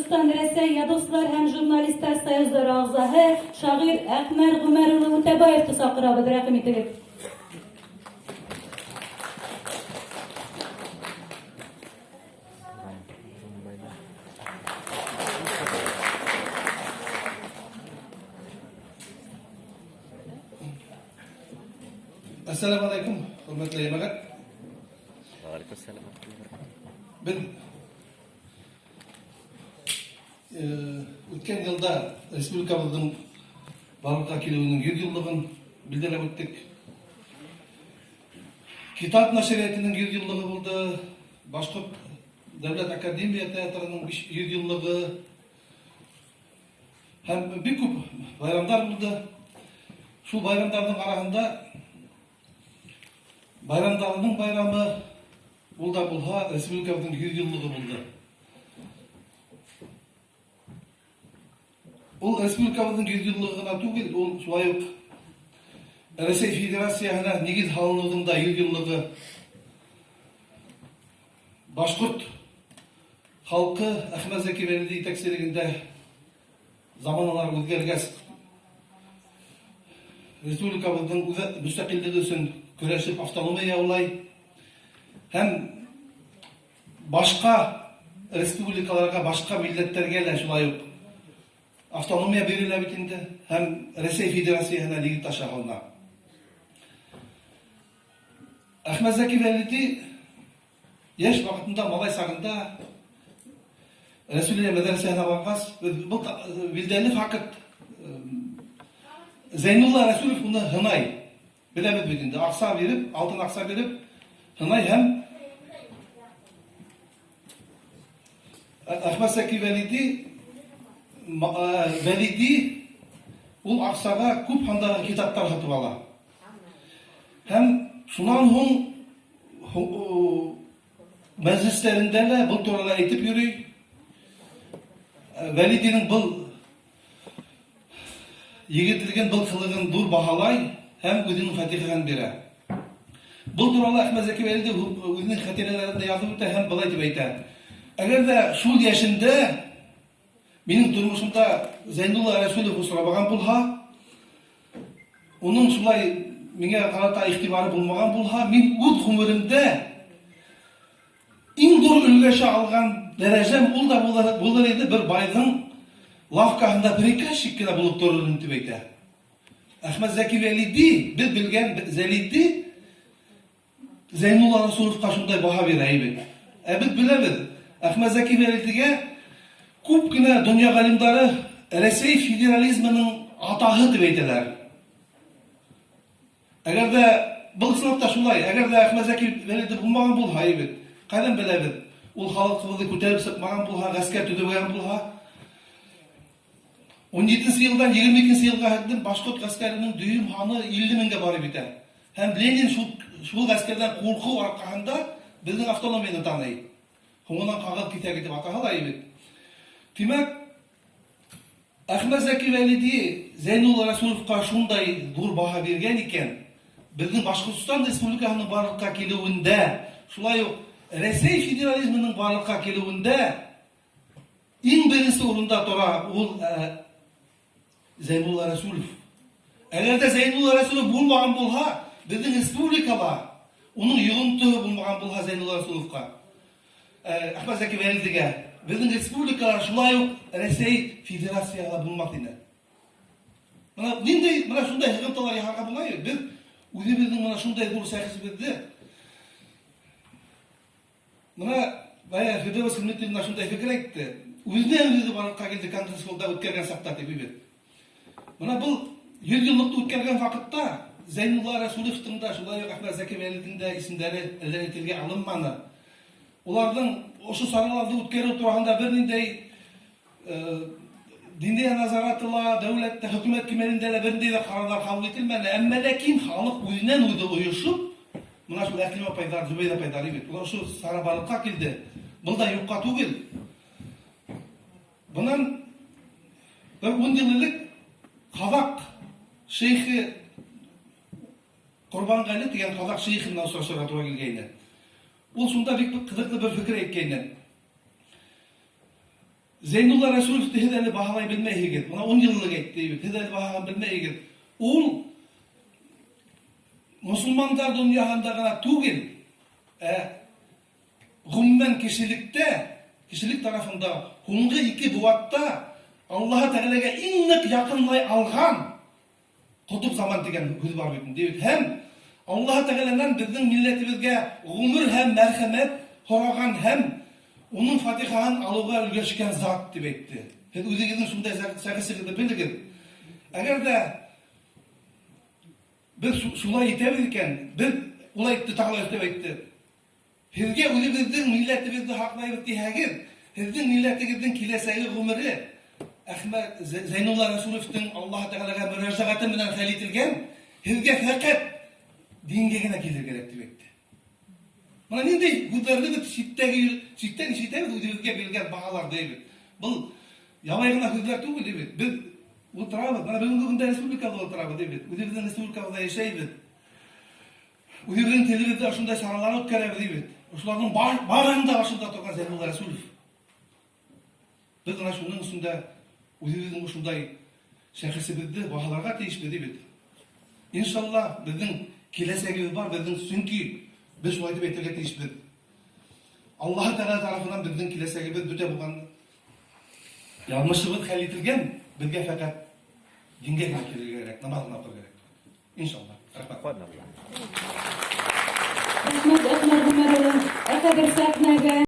Башкортстан Рәсәй ядослар һәм журналистлар союзлары әгъзаһы шагыйрь Әкмәр Гомәр улы Үтәбаевты сакырабыз, рәхим итегез. Assalamu alaikum, hurmatli jamaat. Biz o'tgan yilda respublikamizning baliqqa keluvining 100 yilligini bildirib o'tdik. Kitob nashriyatining 100 yilligi bo'ldi. Bashqurt davlat akademiya teatrining 100 yilligi ham bir ko'p bayramlar bo'ldi. Shu bayramlarning arasida bayramlarning bayrami bo'ldi bo'lha respublikamizning 100 yilligi bo'ldi. Ул республикамыздың 100 yılligına түгел, ул шулай ук Рәсәй Федерациясына нигез халынудың да 100 yılligi. Башқұрт халқы Ахмет Зәки Вәлиди етекчелегендә заманалар үзгәргәч республикамыздың müстәкыйльлеге өчен көрәшеп автономия яулай һәм башка республикаларга, башка милләтләргә дә шулай ук автономия берилә бит инде һәм Рәсәй Федерациясына лигит таша алына. Ахмет Зәки Вәлиди яшь вакытында, малай сагында Рәсүлия мәдрәсәсенә баргач, бу билдәле факт. Зәйнулла Рәсүлов уны һынай. Беләбез бит инде, акса биреп, алтын акса биреп, һынай һәм Ахмет Зәки Вәлиди ул аксага күп хандагы китаптар сатып ала. Һәм шунан һуң мәҗлесләрендә дә бу турыда әйтеп йөри. Вәлидинең бу егетлеген, бу кылыгын дур баһалай һәм үзенең фатихаһын бирә. Бу турыда Ахмет Зәки Вәлиди үзенең хатирәләрендә язып үтә һәм болай дип әйтә. Әгәр дә шул яшендә минем тормышымда Зәйнулла Рәсүлов осрабаган булһа, уның шулай миңа карата игътибары булмаган булһа, мин үз гомеремдә иң зур өлгәшә алган дәрәҗәм ул да булыр иде, бер байның лавкаһында приказчик кенә булып торырмын дип әйтә. Ахмет Зәки Вәлиди, без белгән Зәлиди Зәйнулла Рәсүловка шундай баһа бирә иде. Без беләбез, Ахмет Зәки Вәлидигә күп кенә дөнья галимдары Рәсәй федерализмының атаһы дип әйтәләр. Әгәр дә был сынакта шулай, әгәр дә Ахмет Зәки Вәлиди булмаган булһа, кайдан беләбез? Ул халыкыбызны күтәреп сыкмаган булһа, гаскәр төзегән булһа, 17 елдан 22 елга хәтле Башкорт гаскәренең дөйем ханы 50 меңгә барып җитә. Һәм Ленин шул гаскәрдән курку аркасында безнең автономияны таный. Һуңыннан кагып китә дип атаһалар иде. Димәк, Ахмет Зәки Вәлиди Зәйнулла Рәсүловка шундай зур баһа биргән икән, безнең Башкортстан Республикасының барлыкка килүендә, шулай ук Рәсәй федерализмының барлыкка килүендә иң беренче урында тора ул Зәйнулла Рәсүлов. Әгәр дә Зәйнулла Рәсүлов булмаган булһа, безнең республикала уның йогынтыгы булмаган булһа Зәйнулла Рәсүловка, Ахмет Зәки Вәлидигә, безнең республикала шулай ук Рәсәй федерациясына булмак иде. Менә шундай хикмәтләр яһарга була. Без үзебезнең менә шундай зур сәхибезне менә бая Федераль комитетына шундай фикер әйтте. Үзеннән-үзе барлыкка килде, Конгресс холлда үткәргән сафта дип бит. Менә бу 100 еллыкта үткәргән вакытта Зәйнулла Рәсүловтың да, шулай ук Ахмет Зәки Вәлидинең дә исемнәре эләтелгә алынманы. Уларның ошы сараларды үткәрү турында бер ниндәй диндә назаратыла, дәүләттә, хөкүмәт кимәлендә дә бер ниндәй карарлар кабул ителмәде. Әмма ләкин халык үзеннән-үзе оешып, менә шул Әкрим апайдар, Зөбәйр апайдар бит. Улар шу Сарабалыкка килде. Бу да юкка түгел. Bundan 10 yıl элек Казак шейхи Курбангали деген Казак шейхинен очрашырга туура келгенде. Ул шунда бик кызыклы бер фикер әйткән. Зейнулла Расуловты һез әле баһалай белмәйһегез. Моны 10 еллык әйтте. Һез әле баһалай белмәйһегез. Ул мусулмандар дөньяһында гына түгел, гомумән кешелек тарафында һуңгы 2 буатта Аллаһ Тәгаләгә иң нык якынлай алган кутуп заман дигән һүз бар бит. Дибит. Һәм Аллаһ Тәгаләнән безнең милләтебезгә гомер һәм мәрхәмәт һораган һәм уның фатихаһын алуга өлгәшкән зат дип әйтте. Һез үзегезнең шундай шәхеслегегезне белегез. Әгәр дә biz şulay itebilirken, biz ulay itti tağla üstü bekti. Sizge özümüzün milletimizni haklayıp diyegir, sizin milletinizin kileseli gümürü, Zeynullah Resulü'nün Allah Teala'ya müracaatı bilen halitilgen, sizge fakat dinge gene gelir gerekti bekti. Bana neydi? Güzerli bir şitten özümüzge bilgen bağalar değil. Bu yamayğına hüzler tuğu değil. Biz Ultrabıd, bana bugün günde Respublikada ultrabıd değil. Üzerinde Respublikada yaşayıbıd. Üzerinde televizde aşında saralarını ötkərəbid değil. Uçlarının barında aşında tokan Zeynullah Resulüf. Biz ona şunun üstünde, üzerinde uçunday şəxsibizdi, bahalarga değişmedi değil. İnşallah bizim kilesegimiz var, bizim çünkü biz şunu aytıp ettirge değişmedi. Allah Teala tarafından bizim kilesegimiz düte bulan yanlışlığımız hal etilgen, bizge fakat dinge gelir gerek, namazını yapar gerek. İnşallah. Rahmet Ekmer Gumeroğlu, aka bir saknaga.